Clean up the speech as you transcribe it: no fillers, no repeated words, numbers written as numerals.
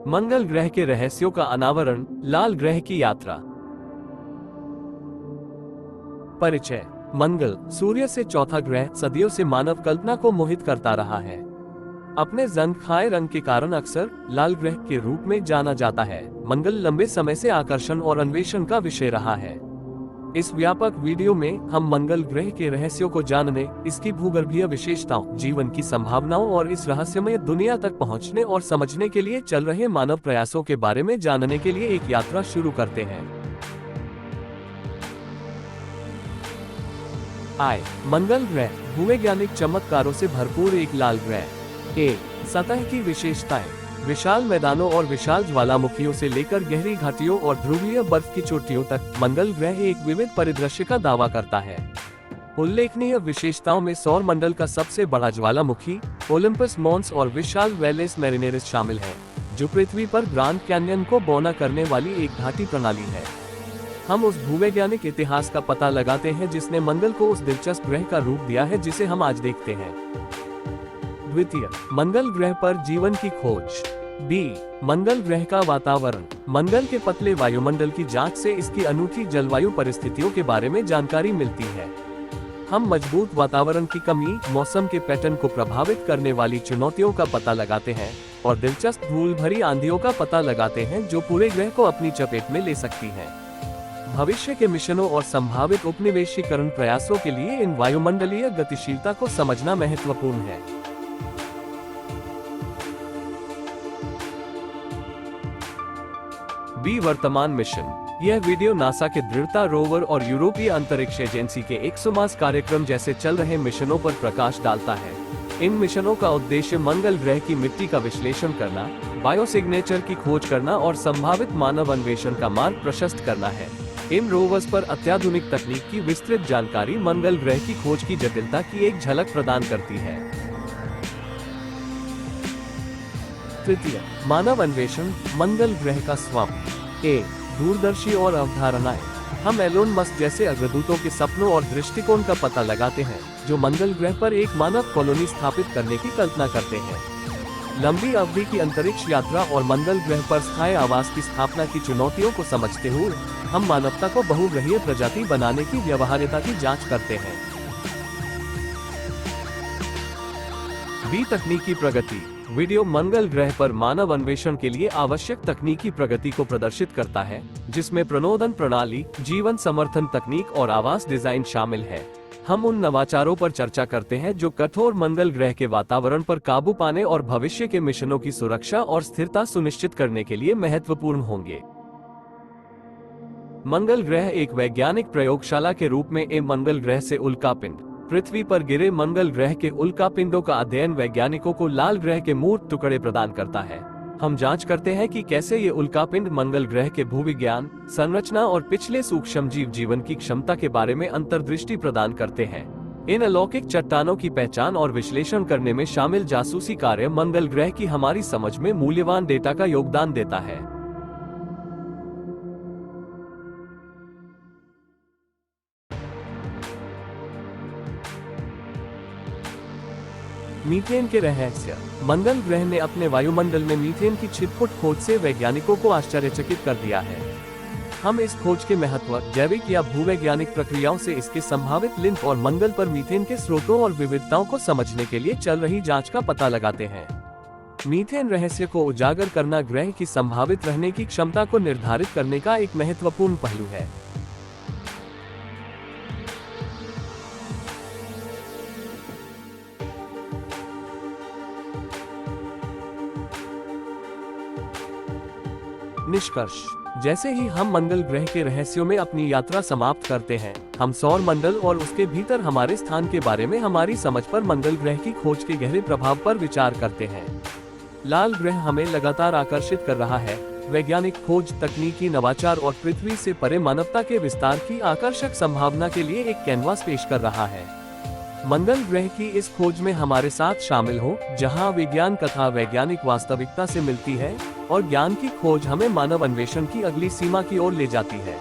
मंगल ग्रह के रहस्यों का अनावरण, लाल ग्रह की यात्रा। परिचय। मंगल सूर्य से चौथा ग्रह सदियों से मानव कल्पना को मोहित करता रहा है। अपने जंग-खाए रंग के कारण अक्सर लाल ग्रह के रूप में जाना जाता है। मंगल लंबे समय से आकर्षण और अन्वेषण का विषय रहा है। इस व्यापक वीडियो में हम मंगल ग्रह के रहस्यों को जानने, इसकी भूगर्भीय विशेषताओं, जीवन की संभावनाओं और इस रहस्यमय दुनिया तक पहुंचने और समझने के लिए चल रहे मानव प्रयासों के बारे में जानने के लिए एक यात्रा शुरू करते हैं। मंगल ग्रह भूवैज्ञानिक चमत्कारों से भरपूर एक लाल ग्रह। सतह की विशेषताएं। विशाल मैदानों और विशाल ज्वालामुखियों से लेकर गहरी घाटियों और ध्रुवीय बर्फ की चोटियों तक मंगल ग्रह एक विविध परिदृश्य का दावा करता है। उल्लेखनीय विशेषताओं में सौर मंडल का सबसे बड़ा ज्वालामुखी ओलंपस मॉन्स और विशाल वेलेस मैरिनेरिस शामिल है, जो पृथ्वी पर ग्रांड कैन्यन को बौना करने वाली एक घाटी प्रणाली है। हम उस भूवैज्ञानिक इतिहास का पता लगाते हैं जिसने मंगल को उस दिलचस्प ग्रह का रूप दिया है जिसे हम आज देखते हैं। द्वितीय, मंगल ग्रह पर जीवन की खोज। मंगल ग्रह का वातावरण। मंगल के पतले वायुमंडल की जांच से इसकी अनूठी जलवायु परिस्थितियों के बारे में जानकारी मिलती है। हम मजबूत वातावरण की कमी, मौसम के पैटर्न को प्रभावित करने वाली चुनौतियों का पता लगाते हैं और दिलचस्प धूल भरी आंधियों का पता लगाते हैं जो पूरे ग्रह को अपनी चपेट में ले सकती हैं। भविष्य के मिशनों और संभावित उपनिवेशीकरण प्रयासों के लिए इन वायुमंडलीय गतिशीलता को समझना महत्वपूर्ण है। वर्तमान मिशन। यह वीडियो नासा के दृढ़ता रोवर और यूरोपीय अंतरिक्ष एजेंसी के एक्सोमास कार्यक्रम जैसे चल रहे मिशनों पर प्रकाश डालता है। इन मिशनों का उद्देश्य मंगल ग्रह की मिट्टी का विश्लेषण करना, बायोसिग्नेचर की खोज करना और संभावित मानव अन्वेषण का मार्ग प्रशस्त करना है। इन रोवर्स पर अत्याधुनिक तकनीक की विस्तृत जानकारी मंगल ग्रह की खोज की जटिलता की एक झलक प्रदान करती है। तृतीय, मानव अन्वेषण, मंगल ग्रह का स्वप्न। दूरदर्शी और अवधारणाएं। हम एलोन मस्क जैसे अग्रदूतों के सपनों और दृष्टिकोण का पता लगाते हैं जो मंगल ग्रह पर एक मानव कॉलोनी स्थापित करने की कल्पना करते हैं। लंबी अवधि की अंतरिक्ष यात्रा और मंगल ग्रह पर स्थायी आवास की स्थापना की चुनौतियों को समझते हुए हम मानवता को बहुग्रहीय प्रजाति बनाने की व्यवहार्यता की जांच करते हैं। तकनीकी प्रगति। वीडियो मंगल ग्रह पर मानव अन्वेषण के लिए आवश्यक तकनीकी प्रगति को प्रदर्शित करता है, जिसमें प्रणोदन प्रणाली, जीवन समर्थन तकनीक और आवास डिजाइन शामिल है। हम उन नवाचारों पर चर्चा करते हैं जो कठोर मंगल ग्रह के वातावरण पर काबू पाने और भविष्य के मिशनों की सुरक्षा और स्थिरता सुनिश्चित करने के लिए महत्वपूर्ण होंगे। मंगल ग्रह एक वैज्ञानिक प्रयोगशाला के रूप में मंगल ग्रह से उल्कापिंड। पृथ्वी पर गिरे मंगल ग्रह के उल्कापिंडों का अध्ययन वैज्ञानिकों को लाल ग्रह के मूर्त टुकड़े प्रदान करता है। हम जांच करते हैं कि कैसे ये उल्कापिंड मंगल ग्रह के भूविज्ञान, संरचना और पिछले सूक्ष्म जीवन की क्षमता के बारे में अंतर्दृष्टि प्रदान करते हैं। इन अलौकिक चट्टानों की पहचान और विश्लेषण करने में शामिल जासूसी कार्य मंगल ग्रह की हमारी समझ में मूल्यवान डेटा का योगदान देता है। मीथेन के रहस्य। मंगल ग्रह ने अपने वायुमंडल में मीथेन की छिटपुट खोज से वैज्ञानिकों को आश्चर्यचकित कर दिया है। हम इस खोज के महत्व, जैविक या भूवैज्ञानिक प्रक्रियाओं से इसके संभावित लिंक और मंगल पर मीथेन के स्रोतों और विविधताओं को समझने के लिए चल रही जांच का पता लगाते हैं। मीथेन रहस्य को उजागर करना ग्रह की संभावित रहने की क्षमता को निर्धारित करने का एक महत्वपूर्ण पहलू है। निष्कर्ष। जैसे ही हम मंगल ग्रह के रहस्यों में अपनी यात्रा समाप्त करते हैं, हम सौर मंडल और उसके भीतर हमारे स्थान के बारे में हमारी समझ पर मंगल ग्रह की खोज के गहरे प्रभाव पर विचार करते हैं। लाल ग्रह हमें लगातार आकर्षित कर रहा है। वैज्ञानिक खोज, तकनीकी नवाचार और पृथ्वी से परे मानवता के विस्तार की आकर्षक संभावना के लिए एक कैनवास पेश कर रहा है। मंगल ग्रह की इस खोज में हमारे साथ शामिल हो, जहां विज्ञान कथा वैज्ञानिक वास्तविकता से मिलती है और ज्ञान की खोज हमें मानव अन्वेषण की अगली सीमा की ओर ले जाती है।